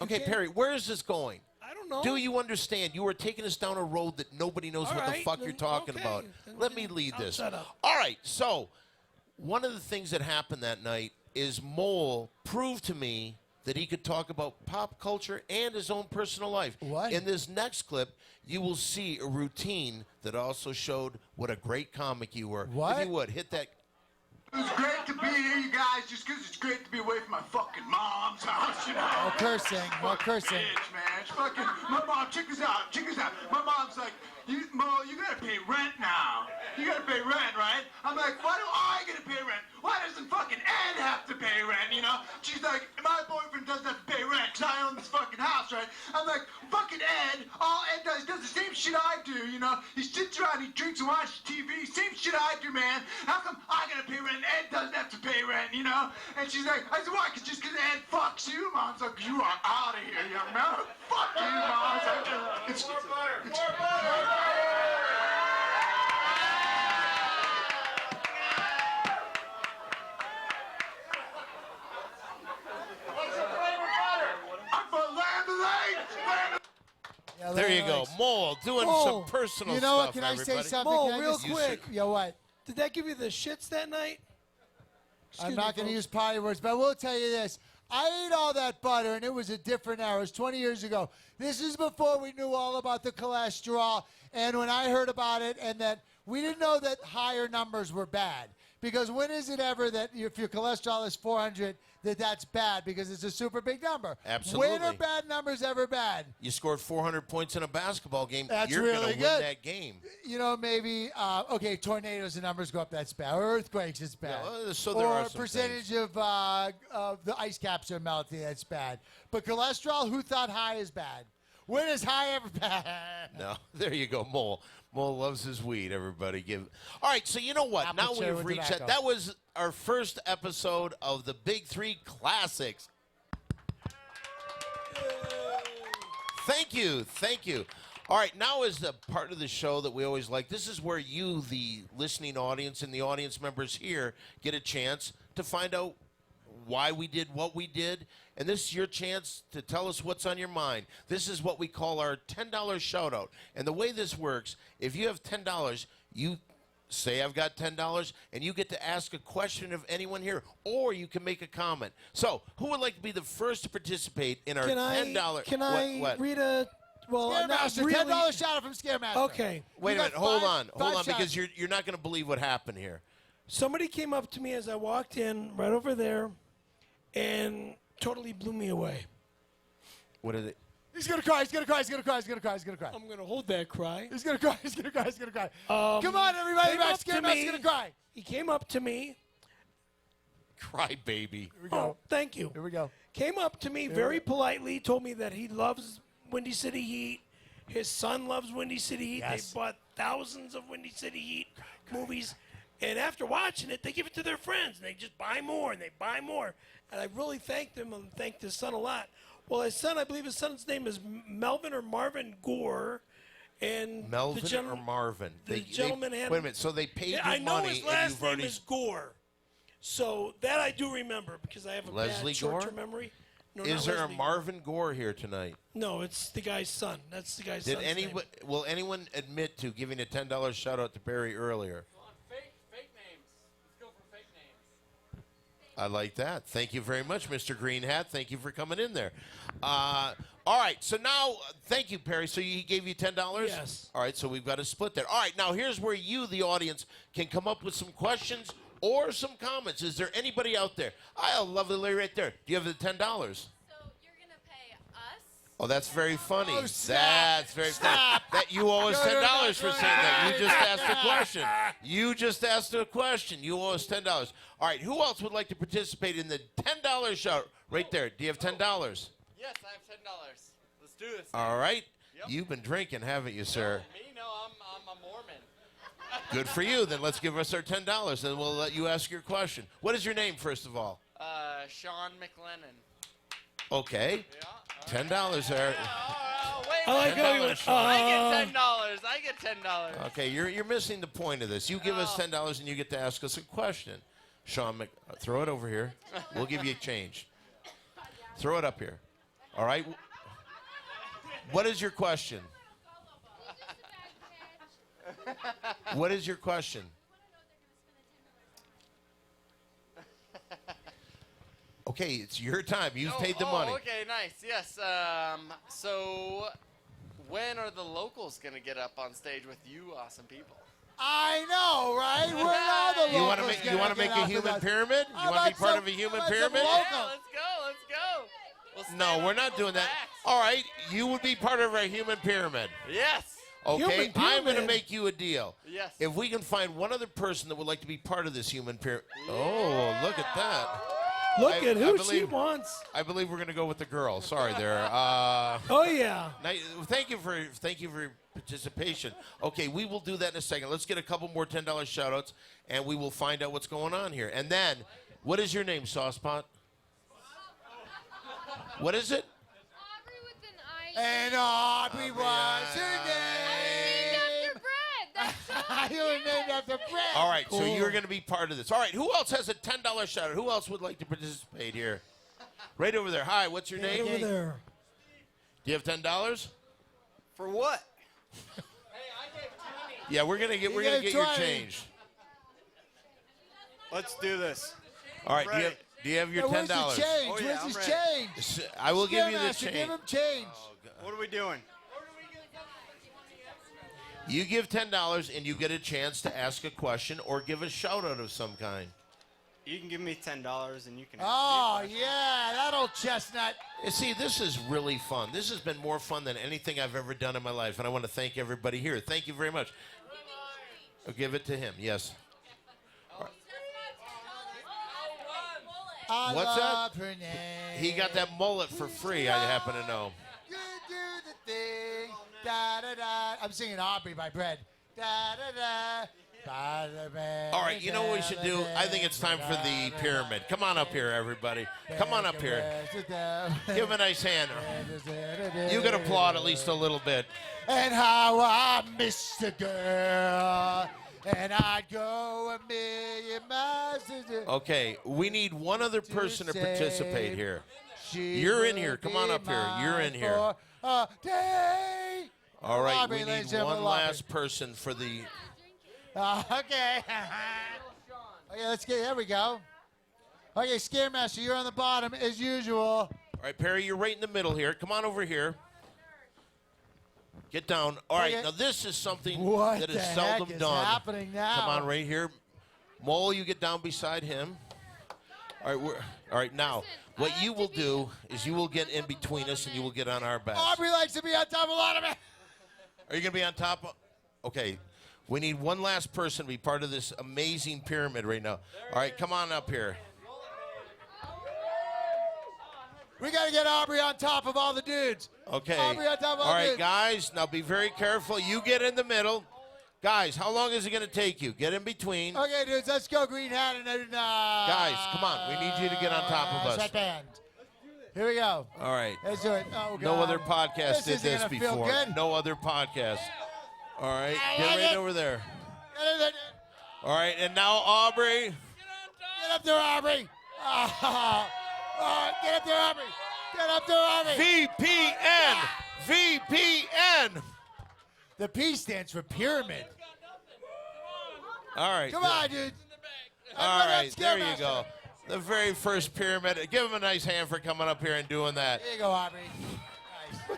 Okay, can't- Perry, where is this going? I don't know. Do you understand? You are taking us down a road that nobody knows All what the right, fuck you're then, talking okay. about. Then- Let me then lead I'll this. shut up. All right, so one of the things that happened that night is Mole proved to me that he could talk about pop culture and his own personal life. What? In this next clip, you will see a routine that also showed what a great comic you were. What? If you would, hit that. It was great to be here, you guys, just 'cause it's great to be away from my fucking mom's house, you know? No cursing, no Fucking cursing. Bitch, man. It's fucking, my mom, check this out, check this out. My mom's like, Mo, you gotta pay rent now. You gotta pay rent, right? I'm like, why do I gotta pay rent? Why doesn't fucking Ed have to pay rent, you know? She's like, my boyfriend doesn't have to pay rent 'cause I own this fucking house, right? I'm like, fucking Ed, all Ed does the same shit I do, you know? He sits around, he drinks and watches TV, same shit I do, man. How come I gotta pay rent and Ed doesn't have to pay rent, you know? And she's like, I said, why? 'Cause just 'cause Ed fucks you? Mom's like, you are out of here, young man. Fuck you, Mom. It's Yeah, There you Larry go. likes- Mole doing Mole, some personal you know stuff, what? Can I say everybody. something? Mole, Can I real just- quick. You know what? Did that give you the shits that night? I'm not going to use potty words, but I will tell you this. I ate all that butter, and it was a different era. It was 20 years ago. This is before we knew all about the cholesterol. And when I heard about it, and that we didn't know that higher numbers were bad. Because when is it ever that if your cholesterol is 400, that's bad? Because it's a super big number. Absolutely. When are bad numbers ever bad? You scored 400 points in a basketball game. That's You're really gonna good. win that game. You know, maybe, okay, tornadoes, the numbers go up, that's bad. Or earthquakes, it's bad. Yeah, so there or are some percentage of the ice caps are melting, that's bad. But cholesterol, who thought high is bad? When is high ever bad? No, there you go, Mole. Mole loves his weed, everybody. All right, so you know what? Apple Now cherry we've with reached tobacco. that was our first episode of the Big Three Classics. Thank you. All right, now is the part of the show that we always like. This is where you, the listening audience, and the audience members here get a chance to find out why we did what we did. And this is your chance to tell us what's on your mind. This is what we call our $10 shout out. And the way this works, if you have $10, you say I've got $10, and you get to ask a question of anyone here, or you can make a comment. So, who would like to be the first to participate in our $10? Can I what? read a? Well, not Scaremaster, really. $10 shout out from Scaremaster. Okay. Wait a You minute. got Hold five on, shots. because you're not going to believe what happened here. Somebody came up to me as I walked in, right over there, and totally blew me away. What are they? He's going to cry, he's going to cry. I'm going to hold that cry. He's going to cry. Come on, everybody, came back. up to Scaremaster's me. going to cry. He came up to me. Cry baby. Here we go. Oh, thank you. Here we go. Came up to me very politely, told me that he loves Windy City Heat. His son loves Windy City Heat. Yes. They bought thousands of Windy City Heat movies. And after watching it, they give it to their friends. And they just buy more and they buy more. And I really thanked him and thanked his son a lot. Well, his son, I believe his son's name is Melvin or Marvin Gore. And Melvin the or Marvin? The gentleman had. Wait a minute. So they paid you I know money, his and last you've name already. is Gore. So that I do remember because I have a Leslie bad short-term Gore? memory. No, Is not there a Leslie. Marvin Gore here tonight? No, it's the guy's son. That's the guy's Did son's name. will anyone admit to giving a $10 shout out to Barry earlier? Fake names. Let's go for fake names. I like that. Thank you very much, Mr. Green Hat. Thank you for coming in there. All right, so now, thank you, Perry. So he gave you $10? Yes. All right, so we've got a split there. All right, now here's where you, the audience, can come up with some questions or some comments. Is there anybody out there? I lovely lady right there. Do you have the $10? So you're going to pay us? Oh, that's very funny. Oh, snap. That's very funny. That you owe us $10 for saying that. You just asked a question. You just asked a question. You owe us $10. All right, who else would like to participate in the $10 shout? Right there. Do you have $10? Yes, I have $10. Let's do this. All right. Yep. You've been drinking, haven't you, sir? Me? No, I'm a Mormon. Good for you. Then let's give us our $10, and we'll let you ask your question. What is your name, first of all? Sean McLennan. Okay. Yeah. $10 there. Wait. I like how you went, I get $10. I get $10. Okay, you're missing the point of this. You give us $10, and you get to ask us a question. Sean, throw it over here. We'll give you change. Throw it up here. All right. What is your question? What is your question? Okay, it's your time. You've paid the money. Okay, nice. Yes. So, when are the locals gonna get up on stage with you, awesome people? I know, right? We're not the You want to make a human pyramid? You want to be part of a human pyramid? Yeah, let's go. We'll stand No, we're on not doing that. backs. All right, you would be part of our human pyramid. Yes. Okay, Human I'm going to pyramid? make you a deal. Yes. If we can find one other person that would like to be part of this human pyramid. Oh, look at that. Look I at who she believe- wants. I believe we're going to go with the girl. Sorry there. Oh, yeah. Thank you for your participation. Okay, we will do that in a second. Let's get a couple more $10 shout-outs, and we will find out what's going on here. And then, what is your name, Saucepot? What is it? Aubrey with an I. And Aubrey was her Named name. after bread. That's so You were named after bread. All right, so you're going to be part of this. All right, who else has a $10 shout-out? Who else would like to participate here? Right over there. Hi, what's your name? Over there. Do you have $10? For what? Yeah, we're gonna get gave your 20. change. Let's do this. All right, do you have your Where's $10? his change? Oh, yeah, Where's I'm his ready. change? I will give you the Scaremaster, change. Give him change. What are we doing? You give $10 and you get a chance to ask a question or give a shout out of some kind. You can give me $10 and you can. Oh, yeah, that old chestnut. You see, this is really fun. This has been more fun than anything I've ever done in my life, and I want to thank everybody here. Thank you very much. I'll give it to him. Yes. I What's that? love her name. He got that mullet for free. I happen to know. You do the thing. Da da da. I'm singing Aubrey by Bread. Da da da. All right, you know what we should do? I think it's time for the pyramid. Come on up here, everybody. Come on up here. Give him a nice hand. You can applaud at least a little bit. And how I miss the girl. And I'd go a million miles. Okay, we need one other person to participate here. She You're in will here. Come be on up here. You're in mine here. for a day. All right, Aubrey, we ladies need and one gentlemen, last person for the... Okay. Okay, let's get, there we go. Okay, Scaremaster, you're on the bottom as usual. All right, Perry, you're right in the middle here. Come on over here. Get down. All right, Okay. now this is something What that the is heck seldom is done. happening now? Come on, right here. Mole, you get down beside him. All right, all right. Now, what you will do is you will get in between us and you will get on our backs. Aubrey likes to be on top of a lot of it. Are you going to be on top of? Okay. We need one last person to be part of this amazing pyramid right now. All right, come on up here. We got to get Aubrey on top of all the dudes. Okay. Aubrey on top of all All the right, dudes. guys, now be very careful. You get in the middle. Guys, how long is it going to take you? Get in between. Okay, dudes, let's go Green Hat and Guys, come on. We need you to get on top of us. Sweatband. Here we go. All right. Let's do it. Oh, God. No other podcast did isn't this gonna feel before. good. No other podcast. All right, I get like right it. over there. Get All right, and now Aubrey. up there, Aubrey. Get up there, Aubrey. Get up there, Aubrey. VPN. VPN. The P stands for pyramid. All right. Come on, dude. All Everybody right, on there you Scaremaster. go. The very first pyramid. Give him a nice hand for coming up here and doing that. There you go, Aubrey.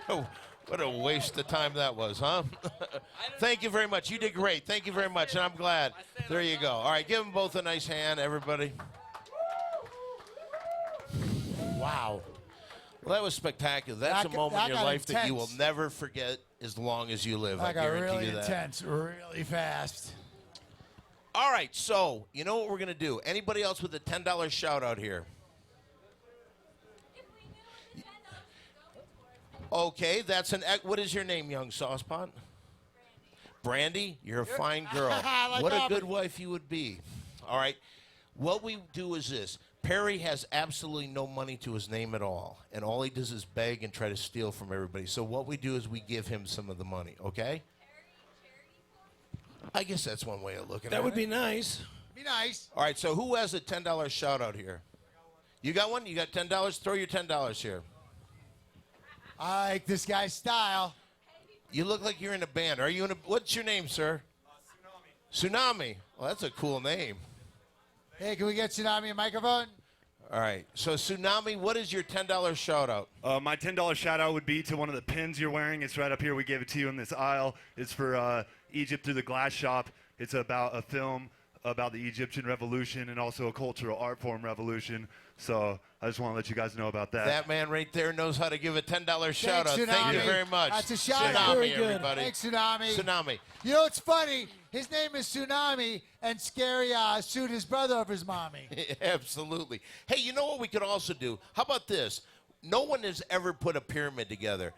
Nice. What a waste of time that was, huh? Thank you very much. You did great. Thank you very much, and I'm glad. There you go. All right, give them both a nice hand, everybody. Wow. Well, that was spectacular. That's a moment in your life that you will never forget as long as you live. I guarantee really you that. intense, really fast. All right, so you know what we're going to do? Anybody else with a $10 shout out here? Okay, that's what is your name, young saucepot? Brandy, you're a fine girl. What a good wife you would be. All right, what we do is this. Perry has absolutely no money to his name at all, and all he does is beg and try to steal from everybody. So what we do is we give him some of the money, okay? I guess that's one way of looking at it. That would be nice. Be nice. All right, so who has a $10 shout out here? You got one? You got $10? Throw your $10 here. I like this guy's style. You look like you're in a band. Are you in a? What's your name, sir? Tsunami. Tsunami. Well, that's a cool name. Hey, can we get Tsunami a microphone? All right. So, Tsunami, what is your $10 shout out? My $10 shout out would be to one of the pins you're wearing. It's right up here. We gave it to you in this aisle. It's for Egypt Through the Glass Shop. It's about a film about the Egyptian Revolution and also a cultural art form revolution. So I just want to let you guys know about that. That man right there knows how to give a $10 shout out. Tsunami. Thank you very much. That's a shout Tsunami, out. Very good. everybody. Thanks, Tsunami. Tsunami. You know what's funny? His name is Tsunami, and Scary sued his brother over his mommy. Absolutely. Hey, you know what we could also do? How about this? No one has ever put a pyramid together.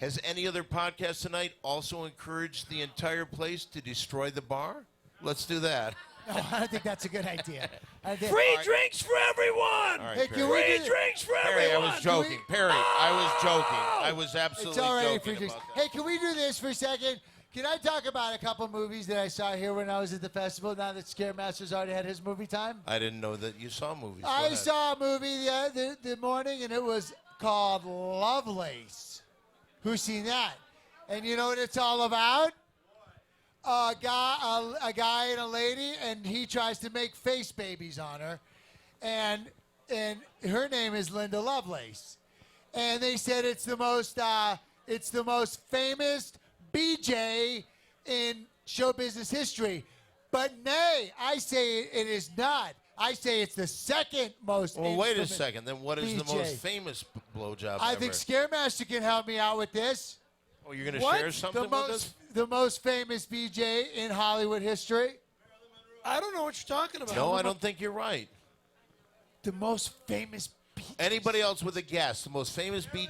Has any other podcast tonight also encouraged the entire place to destroy the bar? Let's do that. No, I don't think that's a good idea. Free drinks for everyone. All right, Hey, Perry. can we Free do- drinks for Perry, everyone. I was joking. Perry, I was joking. I was absolutely It's already joking free drinks. about that. Hey, can we do this for a second? Can I talk about a couple movies that I saw here when I was at the festival? Now that Scaremaster's already had his movie time, I didn't know that you saw movies. Go I ahead. saw a movie the morning, and it was called Lovelace. Who's seen that? And you know what it's all about? A guy and a lady, and he tries to make face babies on her, and her name is Linda Lovelace, and they said it's the most famous BJ in show business history, but nay, I say it is not. I say it's the second most. Well, wait a infamous second. Then what is the BJ. most famous blowjob I ever? think Scaremaster can help me out with this. Oh, you're going to share something with us? The most famous BJ in Hollywood history. I don't know what you're talking about. No, I don't think you're right. The most famous BJ. Anybody else with a guess? The most famous beat?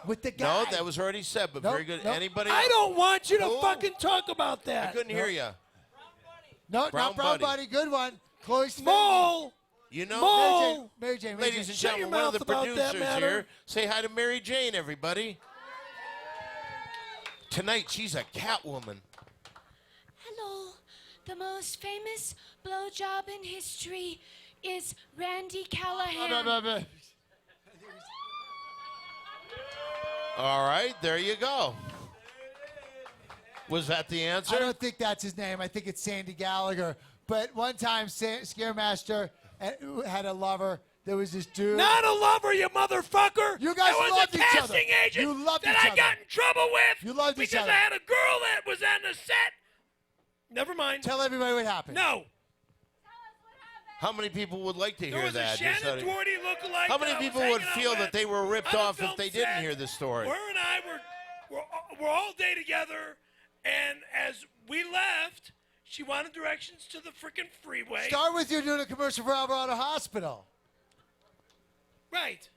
With the guy. No, that was already said, but Nope, very good. nope. Anybody I else? don't want you to Who? fucking talk about I that. couldn't hear you. No, Brown not Brown Buddy. Buddy. Good one. Chloe Smith. Mole. You know, Mole. Mary Jane. ladies and Shut your gentlemen, one of the mouth about that producers matter. here. Say hi to Mary Jane, everybody. Tonight, she's a Catwoman. Hello. The most famous blowjob in history is Randy Callahan. All right, there you go. Was that the answer? I don't think that's his name. I think it's Sandy Gallagher. But one time, Scaremaster had a lover. There was this dude. Not a lover, you motherfucker. You guys that was loved a each other. casting agent You loved that each I other. got in trouble with You loved each because other. I had a girl that was on the set. Never mind. Tell everybody what happened. No. How many people would like to There hear was that? a Just Shannon out of- Doherty lookalike. How many that I was people would hanging out feel with that they were ripped on a off if film they didn't set. hear this story? Her and I were all day together, and as we left, she wanted directions to the freaking freeway. Start with you doing a commercial for Alvarado Hospital. Right.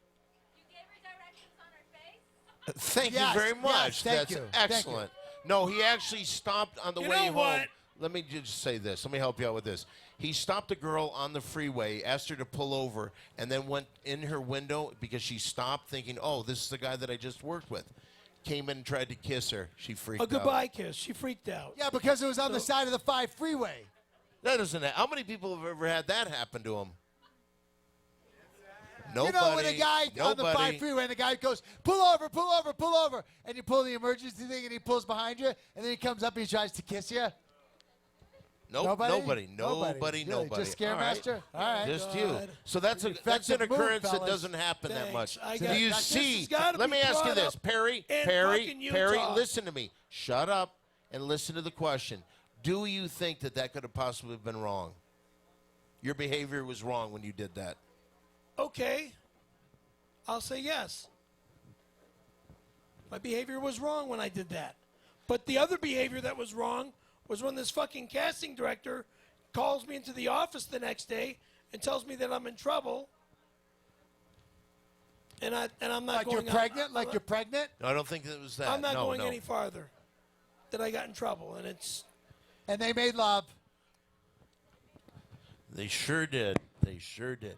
Thank Yes, you very yes, much. thank That's you, thank you. excellent. No, he actually stopped on the You way know home. what? Let me just say this. Let me help you out with this. He stopped a girl on the freeway, asked her to pull over, and then went in her window because she stopped thinking, oh, this is the guy that I just worked with. Came in and tried to kiss her. She freaked A out. goodbye kiss. She freaked out. Yeah, because it was on the side of the 5 freeway. That doesn't. How many people have ever had that happen to them? Nobody. You know when a guy on the 5 nobody. freeway and the guy goes, pull over, pull over, pull over, and you pull the emergency thing and he pulls behind you, and then he comes up and he tries to kiss you? Nope, Nobody? nobody. Really? Just All right. Scaremaster? All right. Just you. God. So that's an Effective move, occurrence that fellas. doesn't happen that Thanks. much. I Do got- you this see? has gotta Let be me ask you brought this, up Perry. in Perry, fucking Utah. listen to me. Shut up and listen to the question. Do you think that could have possibly been wrong? Your behavior was wrong when you did that. Okay. I'll say yes. My behavior was wrong when I did that. But the other behavior that was wrong was when this fucking casting director calls me into the office the next day and tells me that I'm in trouble. And I'm not Like going you're pregnant? Like you're pregnant? No, I don't think it was that. I'm not no, going no. any farther. That I got in trouble, and it's. And they made love. They sure did. They sure did.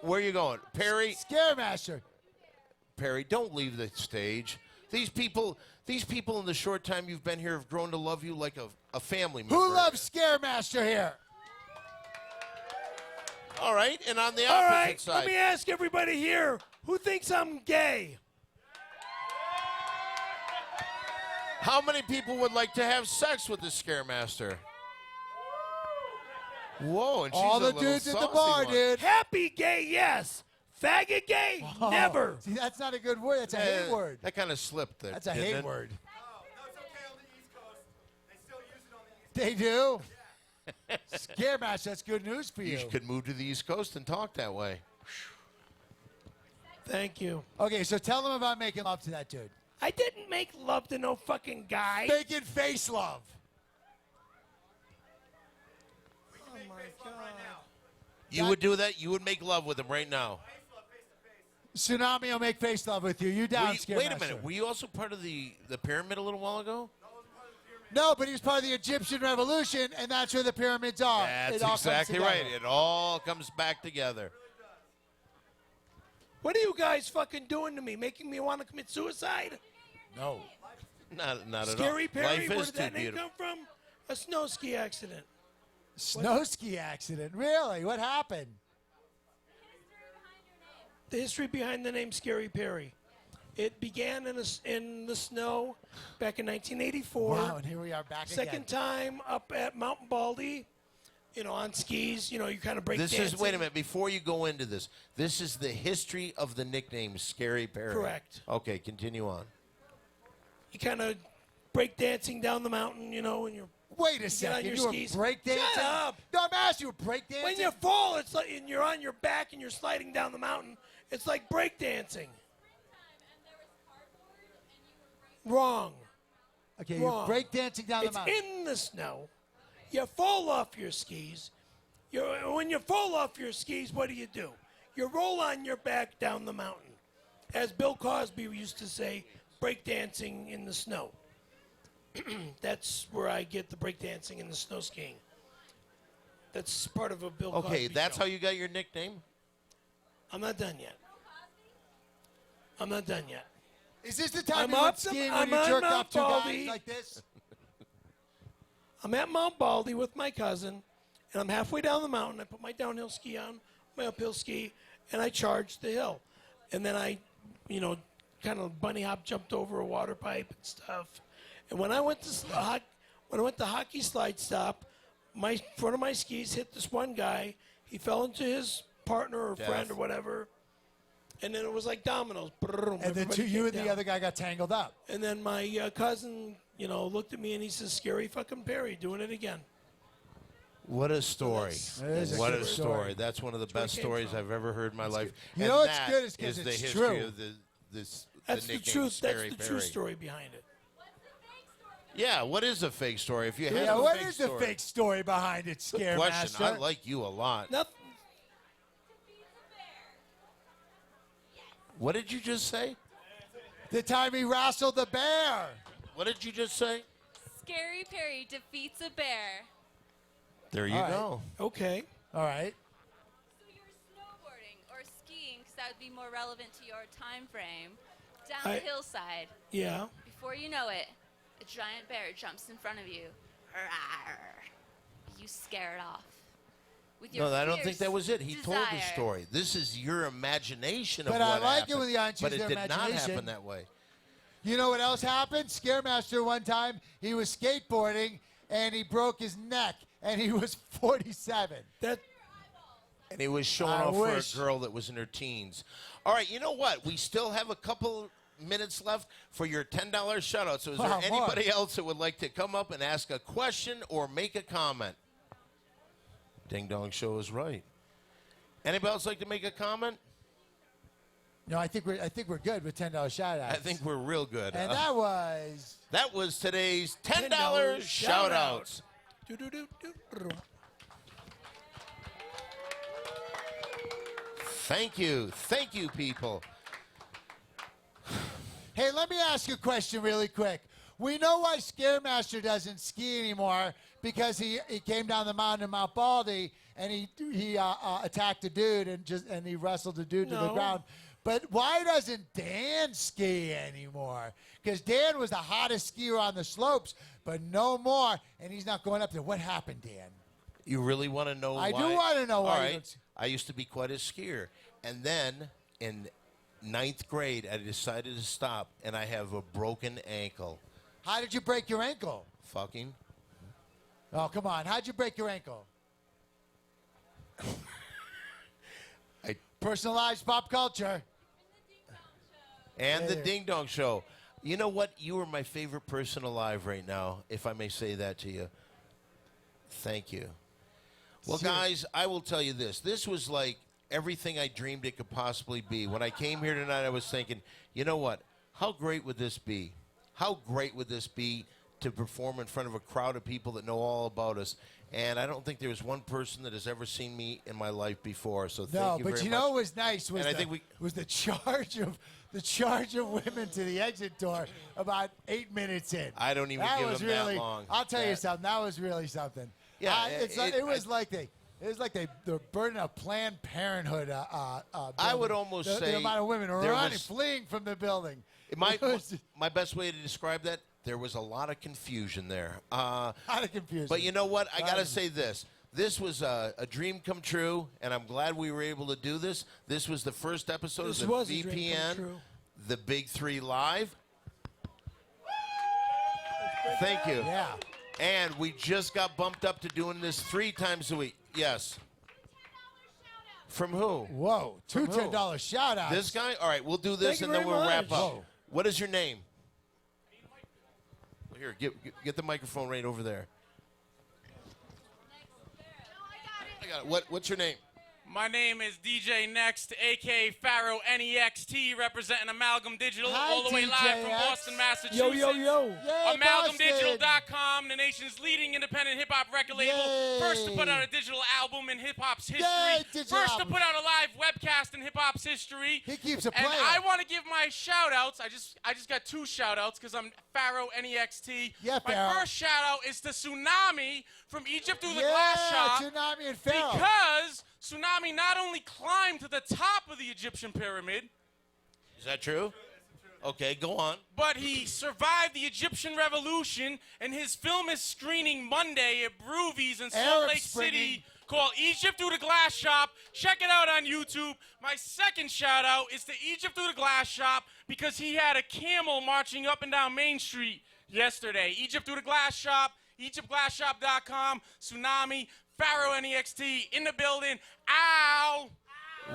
Where are you going, Perry? Scaremaster. Perry, don't leave the stage. These people in the short time you've been here have grown to love you like a family member. Who loves Scaremaster here? All right, and on the All opposite right, side. let me ask everybody here who thinks I'm gay? How many people would like to have sex with the Scaremaster? Whoa, and she's All a the little dudes at the saucy bar, one. dude. Happy gay, yes. Faggot gay, Oh, never. See, that's not a good word. That's a hate word. That kind of slipped there. That's a didn't hate it? word. They do? Scaremaster, that's good news for you. You could move to the East Coast and talk that way. Thank you. Okay, so tell them about making love to that dude. I didn't make love to no fucking guy. Making face love. Oh my God. You would do that? You would make love with him right now. Tsunami will make face love with you. You down, Were you- Scaremaster? wait a minute. Were you also part of the pyramid a little while ago? No, but he was part of the Egyptian Revolution, and that's where the pyramids are. That's It all comes exactly right. together. It all comes back together. What are you guys fucking doing to me? Making me want to commit suicide? No. Not at all. Scary Perry, Life where is did too that name beautiful. come from? A snow ski accident. Snow ski accident. Really? What happened? The history behind the name Scary Perry. It began in the snow back in 1984. Wow, and here we are back Second again. time up at Mountain Baldy, on skis. You kind of break This dancing. is, wait a minute, before you go into this, this is the history of the nickname Scary Perry. Correct. Okay, continue on. You kind of break dancing down the mountain, and you're. Wait a get on second. your You were skis. breakdancing? Shut up. No, I'm asking you, breakdancing? When you fall, it's like and you're on your back and you're sliding down the mountain. It's like break dancing. Wrong. Okay, Wrong. you're breakdancing down the It's mountain. in the snow. You fall off your skis. When you fall off your skis, what do? You roll on your back down the mountain. As Bill Cosby used to say, breakdancing in the snow. That's where I get the breakdancing and the snow skiing. That's part of a Bill Cosby Okay, that's show. how you got your nickname? I'm not done yet. I'm not done yet. Is this the time I'm you went up to- skiing I'm when you on jerked Mount off two guys Baldy. like this? I'm at Mount Baldy with my cousin, and I'm halfway down the mountain. I put my downhill ski on, my uphill ski, and I charged the hill. And then I, kind of bunny hop jumped over a water pipe and stuff. And when I went to hockey slide stop, one of my skis hit this one guy. He fell into his partner or friend or whatever. And then it was like dominoes. And then you and the other guy got tangled up. And then my cousin, looked at me and he says, "Scary fucking Perry, doing it again." What a story. That is a What good a story. story. That's one of the best came stories from. I've ever heard in my life. You And know what's that good is 'cause the it's history true. of the That's the nickname truth. Scary That's the true Perry. story behind it. Yeah, what is a fake story? If you have Yeah, a what fake is the story. fake story behind it, Good question. I Scaremaster? like you a lot. Nothing. What did you just say? The time he wrestled the bear. What did you just say? Scary Perry defeats a bear. There you All right. go. Okay. All right. So you're snowboarding or skiing, because that would be more relevant to your time frame, down I- the hillside. Yeah. Before you know it, a giant bear jumps in front of you. Rawr. You scare it off. With your No, I don't think fierce that was it. He told the desire. story. This is your imagination of But what I like happened. it when the audience but use it their did not imagination. happen that way. You know what else happened? Scaremaster one time, he was skateboarding and he broke his neck. and he was 47. And he was showing I off wish. for a girl that was in her teens. All right, you know what? We still have a couple minutes left for your $10 shout-out. So is there Wow, more. anybody else that would like to come up and ask a question or make a comment? Ding Dong Show is right. Anybody else like to make a comment? No, I think we're good with $10 shout-outs. I think we're real good. And that was today's $10 shout-outs. Thank you, people. Hey, let me ask you a question really quick. We know why Scaremaster doesn't ski anymore because he came down the mountain in Mount Baldy and he attacked a dude and he wrestled the dude to the ground. But why doesn't Dan ski anymore? Because Dan was the hottest skier on the slopes, but no more, and he's not going up there. What happened, Dan? You really want to know why? I do want to know why. All you right. don't- I used to be quite a skier. And then in 9th grade, I decided to stop, and I have a broken ankle. How did you break your ankle? Fucking. Oh, come on. How'd you break your ankle? Personalized pop culture. And the Ding Dong Show. You know what? You are my favorite person alive right now, if I may say that to you. Thank you. Well, guys, I will tell you this. This was like everything I dreamed it could possibly be. When I came here tonight, I was thinking, you know what? How great would this be? How great would this be to perform in front of a crowd of people that know all about us? And I don't think there was one person that has ever seen me in my life before. So thank you very much. No, but you know what was nice was, And was the charge of women to the exit door about 8 minutes in. I don't even give them that long. I'll tell you something. That was really something. Yeah, it was like they're burning a Planned Parenthood. I would almost say the amount of women there running, was- fleeing from the building. My best way to describe that, there was a lot of confusion there. A lot of confusion. But you know what? I got to say this. This was a dream come true, and I'm glad we were able to do this. This was the first episode This of the was a dream come VPN, true. the Big Three Live. Thank you. Yeah. And we just got bumped up to doing this 3 times a week. Yes. From who? Whoa, two From who? $10 shout-outs. This guy? All right, we'll do this Thank and you then very we'll wrap much. up. Whoa. What is your name? Here, get the microphone right over there. I got it. What's your name? My name is DJ Next, a.k.a. Pharaoh NEXT, representing Amalgam Digital, Hi, all the way live DJ from X. Boston, Massachusetts. Yo, yo, yo. Yay, AmalgamDigital.com, the nation's leading independent hip-hop record label. Yay. First to put out a digital album in hip-hop's history. Yay, digital First album. to put out a live webcast in hip-hop's history. He keeps it And playing. I want to give my shout-outs. I just got 2 shout-outs because I'm Pharaoh NEXT. Yeah, my Pharaoh. first shout-out is to Tsunami from Egypt Through the Yeah, Glass Shop. Tsunami and Pharaoh. Because Tsunami not only climbed to the top of the Egyptian pyramid, Is that true? Okay, go on. but he survived the Egyptian revolution, and his film is screening Monday at Broovies in Salt Arab Lake Spring. City called Egypt Through the Glass Shop. Check it out on YouTube. My second shout out is to Egypt Through the Glass Shop because he had a camel marching up and down Main Street yesterday. Egypt Through the Glass Shop, EgyptGlassShop.com, Tsunami, Pharaoh NEXT in the building. Ow!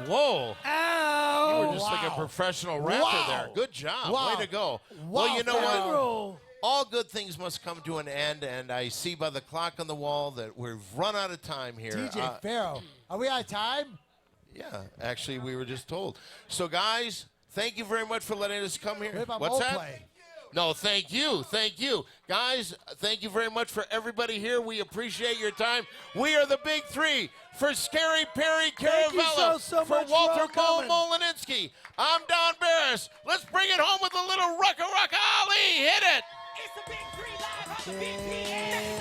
Whoa. Ow! You were just like a professional rapper Wow. there. Good job. Wow. Way to go. Wow, Well, you know what? Pharaoh. All good things must come to an end, and I see by the clock on the wall that we've run out of time here. DJ Pharaoh. Are we out of time? Yeah, actually, we were just told. So, guys, thank you very much for letting us come here. What about What's that? Moplay? No, thank you. Thank you. Guys, thank you very much for everybody here. We appreciate your time. We are the Big Three. For Scary Perry Thank you Caravella, so for much for Walter all coming. Molininsky, I'm Don Barris. Let's bring it home with a little Rucka Rucka Ali. Hit it. It's the Big Three Live on the VPN.